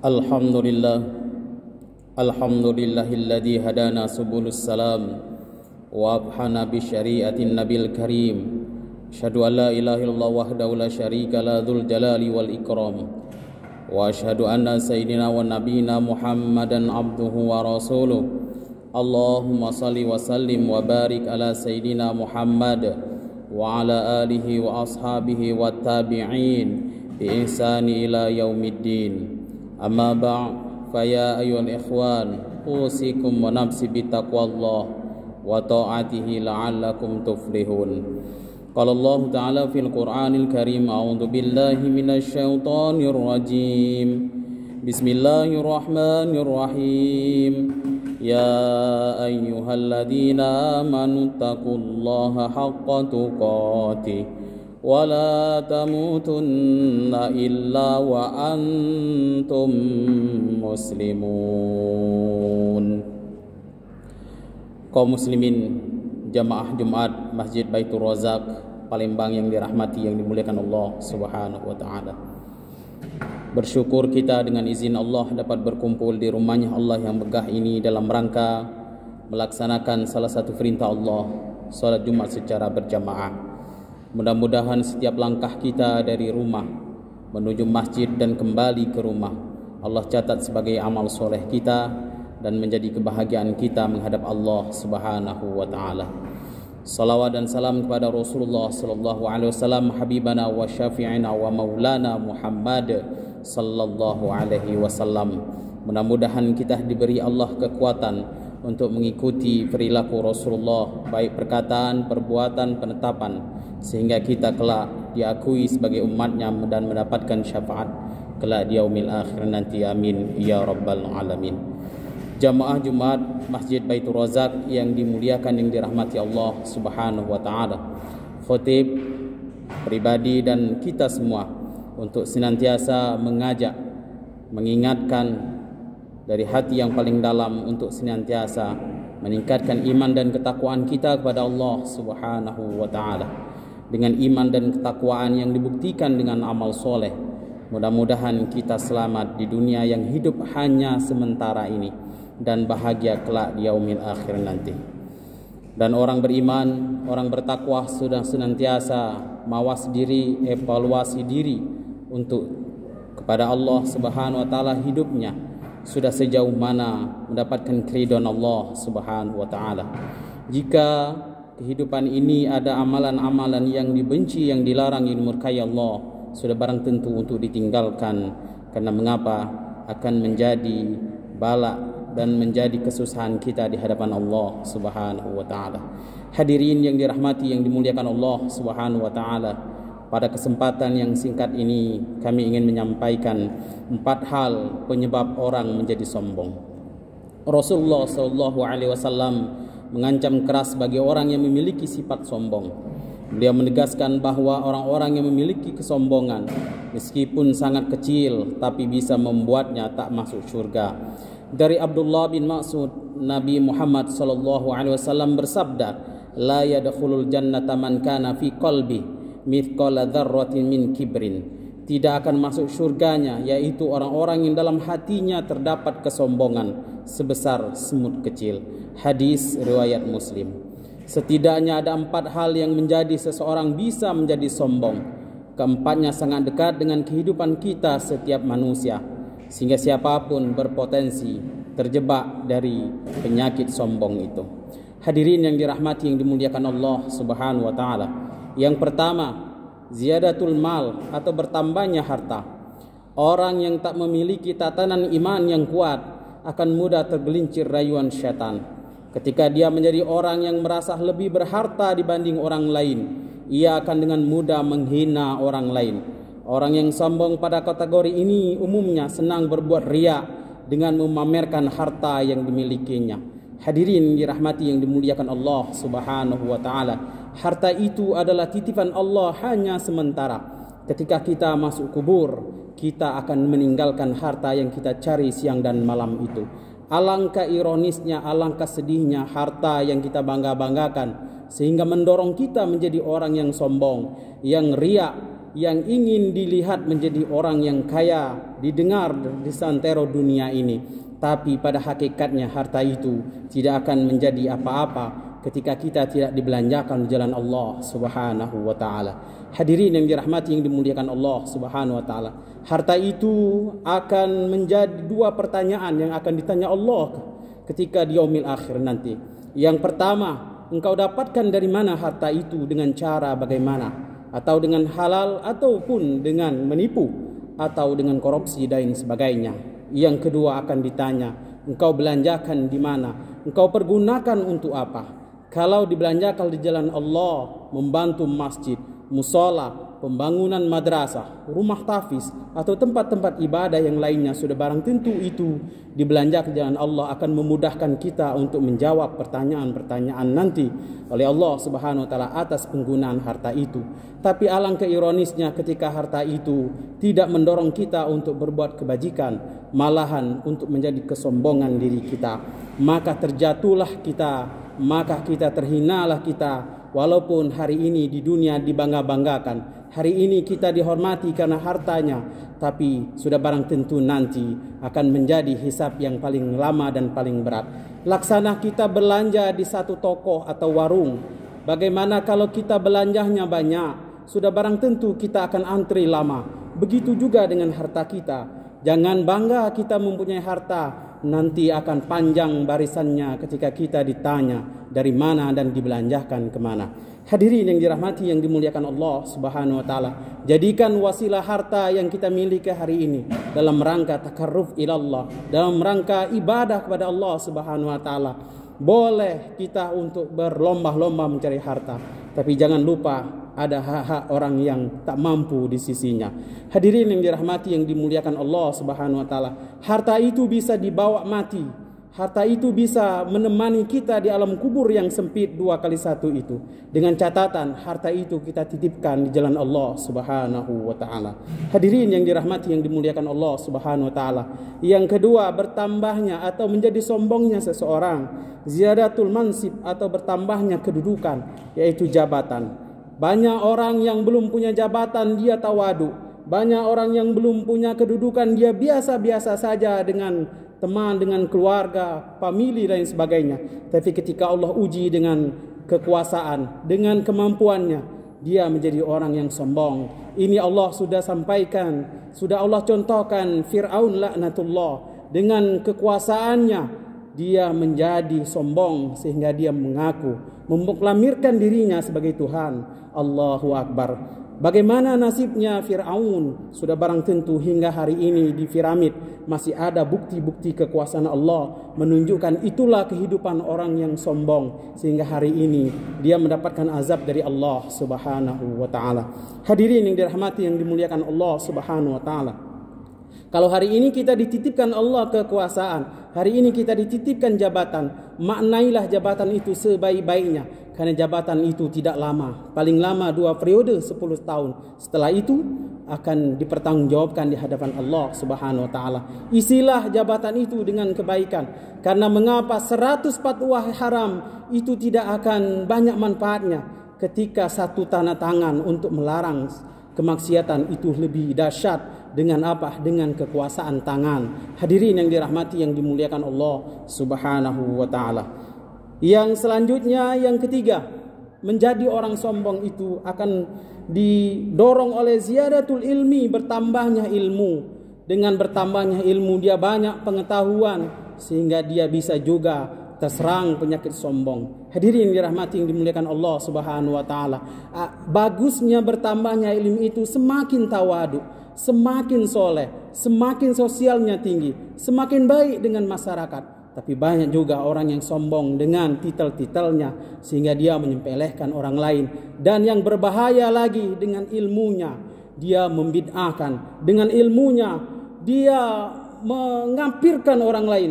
Alhamdulillah, alhamdulillahilladzi hadana subulus salam wa abhana bi syariatin nabil karim. Asyhadu an la ilaha illallah wahdahu la syarika la dzul jalali wal ikram. Wa asyhadu anna sayyidina wa nabiyina Muhammadan abduhu wa rasuluh. Allahumma salli wa sallim wa barik ala sayyidina Muhammad wa ala alihi wa ashabihi wa tabi'in bi ihsani ila yaumiddin. Amma ba'd, faya ayyuhal ikhwan, usikum wa nafsi bitaqwallah wa ta'atihi la'allakum tuflihun. Qala Allah Ta'ala fil Qur'anil Karim, a'udzu billahi minasy syaithanir rajim. Bismillahirrahmanirrahim. Ya ayyuhalladzina amanu taqullaha haqqa tuqatih wala tamutunna illa wa antum muslimun. Kaum muslimin jamaah Jumat Masjid Baitur Razak Palembang yang dirahmati, yang dimuliakan Allah Subhanahu wa taala. Bersyukur kita dengan izin Allah dapat berkumpul di rumahnya Allah yang megah ini dalam rangka melaksanakan salah satu perintah Allah, salat Jumat secara berjamaah. Mudah-mudahan setiap langkah kita dari rumah menuju masjid dan kembali ke rumah Allah catat sebagai amal soleh kita dan menjadi kebahagiaan kita menghadap Allah Subhanahu wa taala. Salawat dan salam kepada Rasulullah sallallahu alaihi wasallam, habibana wa syafi'ina wa maulana Muhammad sallallahu alaihi wasallam. Mudah-mudahan kita diberi Allah kekuatan untuk mengikuti perilaku Rasulullah, baik perkataan, perbuatan, penetapan, sehingga kita kelak diakui sebagai umatnya dan mendapatkan syafaat kelak di yaumil akhir nanti. Amin ya rabbal alamin. Jamaah Jumat Masjid Baitur Razak yang dimuliakan, yang dirahmati Allah Subhanahu wa taala, khotib pribadi dan kita semua untuk senantiasa mengajak, mengingatkan dari hati yang paling dalam untuk senantiasa meningkatkan iman dan ketakwaan kita kepada Allah Subhanahu wa taala. Dengan iman dan ketakwaan yang dibuktikan dengan amal soleh, mudah-mudahan kita selamat di dunia yang hidup hanya sementara ini dan bahagia kelak di yaumil akhir nanti. Dan orang beriman, orang bertakwa sudah senantiasa mawas diri, evaluasi diri untuk kepada Allah Subhanahu wa taala, hidupnya sudah sejauh mana mendapatkan keridhaan Allah Subhanahu wa taala. Jika kehidupan ini ada amalan-amalan yang dibenci, yang dilarang, yang dimurkai Allah, sudah barang tentu untuk ditinggalkan. Karena mengapa? Akan menjadi bala dan menjadi kesusahan kita di hadapan Allah Subhanahu wa taala. Hadirin yang dirahmati, yang dimuliakan Allah Subhanahu wa taala, pada kesempatan yang singkat ini kami ingin menyampaikan 4 hal penyebab orang menjadi sombong. Rasulullah sallallahu alaihi wasallam mengancam keras bagi orang yang memiliki sifat sombong. Beliau menegaskan bahwa orang-orang yang memiliki kesombongan meskipun sangat kecil tapi bisa membuatnya tak masuk surga. Dari Abdullah bin Mas'ud, Nabi Muhammad sallallahu alaihi wasallam bersabda, "La yadkhulul jannata man kana fi qalbi mithqala dzarratin min kibrin." Tidak akan masuk surganya, yaitu orang-orang yang dalam hatinya terdapat kesombongan sebesar semut kecil. Hadis riwayat Muslim. Setidaknya ada 4 hal yang menjadi seseorang bisa menjadi sombong. Keempatnya sangat dekat dengan kehidupan kita setiap manusia, sehingga siapapun berpotensi terjebak dari penyakit sombong itu. Hadirin yang dirahmati, yang dimuliakan Allah Subhanahu wa taala. Yang pertama, ziyadatul mal atau bertambahnya harta. Orang yang tak memiliki tatanan iman yang kuat akan mudah tergelincir rayuan syaitan. Ketika dia menjadi orang yang merasa lebih berharta dibanding orang lain, ia akan dengan mudah menghina orang lain. Orang yang sombong pada kategori ini umumnya senang berbuat riya dengan memamerkan harta yang dimilikinya. Hadirin dirahmati, yang dimuliakan Allah Subhanahu wa taala, harta itu adalah titipan Allah hanya sementara. Ketika kita masuk kubur, kita akan meninggalkan harta yang kita cari siang dan malam itu. Alangkah ironisnya, alangkah sedihnya harta yang kita bangga-banggakan sehingga mendorong kita menjadi orang yang sombong, yang riya, yang ingin dilihat menjadi orang yang kaya, didengar di santero dunia ini, tapi pada hakikatnya harta itu tidak akan menjadi apa-apa ketika kita tidak dibelanjakan di jalan Allah Subhanahu wa taala. Hadirin yang dirahmati yang dimuliakan Allah Subhanahu wa taala, harta itu akan menjadi dua pertanyaan yang akan ditanya Allah ketika di yaumil akhir nanti. Yang pertama, engkau dapatkan dari mana harta itu, dengan cara bagaimana? Atau dengan halal ataupun dengan menipu atau dengan korupsi dan sebagainya. Yang kedua akan ditanya, engkau belanjakan di mana? Engkau pergunakan untuk apa? Kalau dibelanjakan di jalan Allah, membantu masjid, musola, pembangunan madrasah, rumah tahfiz, atau tempat-tempat ibadah yang lainnya, sudah barang tentu itu dibelanjakan di jalan Allah akan memudahkan kita untuk menjawab pertanyaan-pertanyaan nanti oleh Allah Subhanahu wa taala atas penggunaan harta itu. Tapi alangkah ironisnya ketika harta itu tidak mendorong kita untuk berbuat kebajikan, malahan untuk menjadi kesombongan diri kita, maka terjatuhlah kita, maka kita terhinalah kita. Walaupun hari ini di dunia dibangga-banggakan, hari ini kita dihormati karena hartanya, tapi sudah barang tentu nanti akan menjadi hisab yang paling lama dan paling berat. Laksana kita belanja di satu toko atau warung, bagaimana kalau kita belanjanya banyak? Sudah barang tentu kita akan antri lama. Begitu juga dengan harta kita. Jangan bangga kita mempunyai harta, nanti akan panjang barisannya ketika kita ditanya dari mana dan dibelanjakan kemana. Hadirin yang dirahmati yang dimuliakan Allah Subhanahu wa taala, jadikan wasilah harta yang kita miliki hari ini dalam rangka takarruf ilallah, dalam rangka ibadah kepada Allah Subhanahu wa taala. Boleh kita untuk berlomba-lomba mencari harta, tapi jangan lupa ada hak-hak orang yang tak mampu di sisinya. Hadirin yang dirahmati yang dimuliakan Allah Subhanahu wa taala, harta itu bisa dibawa mati. Harta itu bisa menemani kita di alam kubur yang sempit 2x1 itu. Dengan catatan harta itu kita titipkan di jalan Allah Subhanahu wa taala. Hadirin yang dirahmati yang dimuliakan Allah Subhanahu wa taala. Yang kedua, bertambahnya atau menjadi sombongnya seseorang, ziyadatul mansib atau bertambahnya kedudukan, yaitu jabatan. Banyak orang yang belum punya jabatan dia tawadu. Banyak orang yang belum punya kedudukan dia biasa-biasa saja dengan teman, dengan keluarga, famili dan sebagainya. Tapi ketika Allah uji dengan kekuasaan, dengan kemampuannya, dia menjadi orang yang sombong. Ini Allah sudah sampaikan, sudah Allah contohkan Fir'aun laknatullah, dengan kekuasaannya dia menjadi sombong sehingga dia mengaku, memproklamirkan dirinya sebagai Tuhan. Allahu Akbar. Bagaimana nasibnya Fir'aun? Sudah barang tentu hingga hari ini di piramid masih ada bukti-bukti kekuasaan Allah, menunjukkan itulah kehidupan orang yang sombong, sehingga hari ini dia mendapatkan azab dari Allah Subhanahu wa taala. Hadirin yang dirahmati yang dimuliakan Allah Subhanahu wa taala, kalau hari ini kita dititipkan Allah kekuasaan, hari ini kita dititipkan jabatan, maknailah jabatan itu sebaik-baiknya. Karena jabatan itu tidak lama, paling lama 2 periode 10 tahun. Setelah itu akan dipertanggungjawabkan di hadapan Allah Subhanahu wa taala. Isilah jabatan itu dengan kebaikan. Karena mengapa 100 fatwa haram itu tidak akan banyak manfaatnya ketika satu tanda tangan untuk melarang kemaksiatan itu lebih dahsyat dengan apa? Dengan kekuasaan tangan. Hadirin yang dirahmati yang dimuliakan Allah Subhanahu wa taala. Yang selanjutnya, yang ketiga, menjadi orang sombong itu akan didorong oleh ziyadatul ilmi, bertambahnya ilmu. Dengan bertambahnya ilmu dia banyak pengetahuan sehingga dia bisa juga terserang penyakit sombong. Hadirin dirahmati yang dimuliakan Allah Subhanahu wa taala. Bagusnya bertambahnya ilmu itu semakin tawadu, semakin soleh, semakin sosialnya tinggi, semakin baik dengan masyarakat. Tapi banyak juga orang yang sombong dengan titel-titelnya sehingga dia menyepelekan orang lain. Dan yang berbahaya lagi, dengan ilmunya dia membid'ahkan, dengan ilmunya dia mengampirkan orang lain.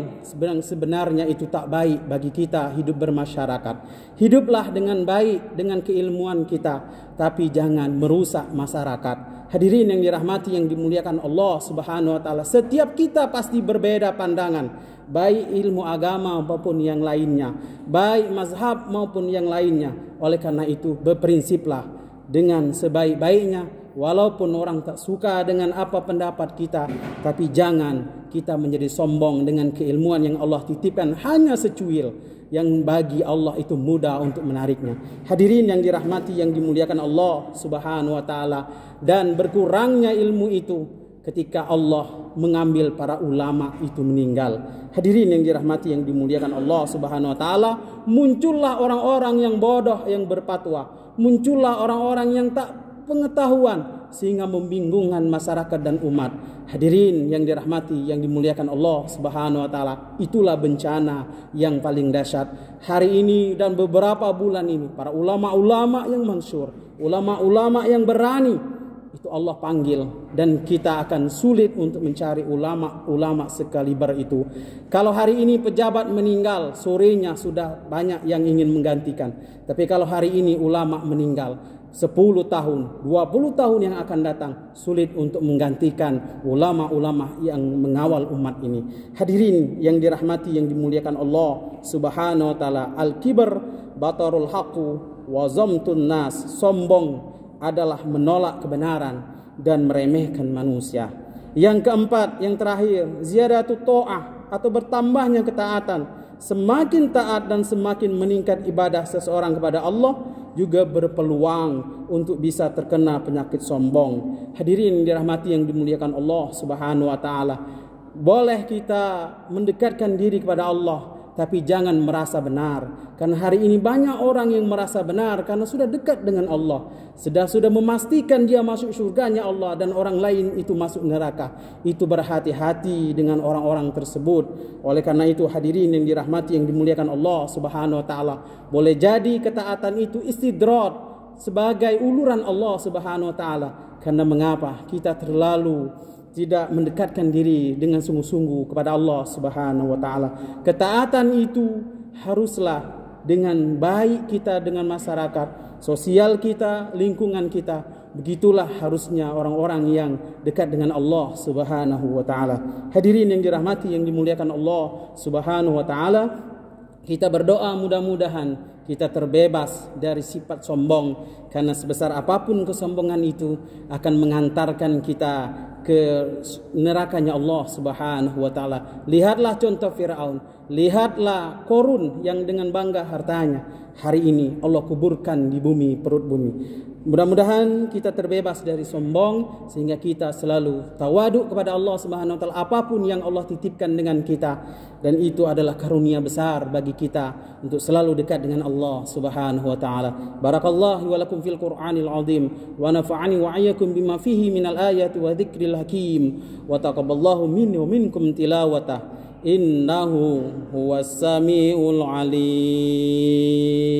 Sebenarnya itu tak baik bagi kita hidup bermasyarakat. Hiduplah dengan baik dengan keilmuan kita, tapi jangan merusak masyarakat. Hadirin yang dirahmati yang dimuliakan Allah Subhanahu wa taala, setiap kita pasti berbeda pandangan, baik ilmu agama maupun yang lainnya, baik mazhab maupun yang lainnya. Oleh karena itu berprinsiplah dengan sebaik-baiknya, walaupun orang tak suka dengan apa pendapat kita, tapi jangan kita menjadi sombong dengan keilmuan yang Allah titipkan hanya secuil, yang bagi Allah itu mudah untuk menariknya. Hadirin yang dirahmati yang dimuliakan Allah Subhanahu wa taala, dan berkurangnya ilmu itu ketika Allah mengambil para ulama itu meninggal. Hadirin yang dirahmati yang dimuliakan Allah Subhanahu wa taala, muncullah orang-orang yang bodoh yang berfatwa, muncullah orang-orang yang tak pengetahuan sehingga membingungkan masyarakat dan umat. Hadirin yang dirahmati yang dimuliakan Allah Subhanahu wa taala, itulah bencana yang paling dahsyat. Hari ini dan beberapa bulan ini para ulama-ulama yang masyhur, ulama-ulama yang berani itu Allah panggil, dan kita akan sulit untuk mencari ulama-ulama sekaliber itu. Kalau hari ini pejabat meninggal, sorenya sudah banyak yang ingin menggantikan. Tapi kalau hari ini ulama meninggal, 10 tahun, 20 tahun yang akan datang sulit untuk menggantikan ulama-ulama yang mengawal umat ini. Hadirin yang dirahmati yang dimuliakan Allah Subhanahu wa taala, al-kibr batarul haqqu wa zamtun nas, sombong adalah menolak kebenaran dan meremehkan manusia. Yang keempat, yang terakhir, ziyadatu ta'ah atau bertambahnya ketaatan. Semakin taat dan semakin meningkat ibadah seseorang kepada Allah, juga berpeluang untuk bisa terkena penyakit sombong. Hadirin dirahmati yang dimuliakan Allah Subhanahu wa taala, boleh kita mendekatkan diri kepada Allah, tapi jangan merasa benar. Karena hari ini banyak orang yang merasa benar karena sudah dekat dengan Allah, sudah memastikan dia masuk surganya Allah, dan orang lain itu masuk neraka. Itu berhati-hati dengan orang-orang tersebut. Oleh karena itu hadirin yang dirahmati yang dimuliakan Allah Subhanahu wa taala, boleh jadi ketaatan itu istidraj, sebagai uluran Allah Subhanahu wa taala. Karena mengapa kita terlalu tidak mendekatkan diri dengan sungguh-sungguh kepada Allah Subhanahu wa taala. Ketaatan itu haruslah dengan baik kita dengan masyarakat, sosial kita, lingkungan kita. Begitulah harusnya orang-orang yang dekat dengan Allah Subhanahu wa taala. Hadirin yang dirahmati yang dimuliakan Allah Subhanahu wa taala, kita berdoa mudah-mudahan kita terbebas dari sifat sombong, karena sebesar apapun kesombongan itu akan mengantarkan kita ke nerakanya Allah Subhanahu wa taala. Lihatlah contoh Firaun, lihatlah Korun yang dengan bangga hartanya, hari ini Allah kuburkan di bumi, perut bumi. Mudah-mudahan kita terbebas dari sombong, sehingga kita selalu tawaduk kepada Allah Subhanahu wa taala apapun yang Allah titipkan dengan kita, dan itu adalah karunia besar bagi kita untuk selalu dekat dengan Allah Subhanahu wa taala. Barakallahu wa lakum fil Qur'anil azim, wa nafa'ani wa iyyakum bima fihi minal ayati wa dzikril hakim, wa taqabbalallahu minni wa minkum tilawatah, innahu huwas samiul alim.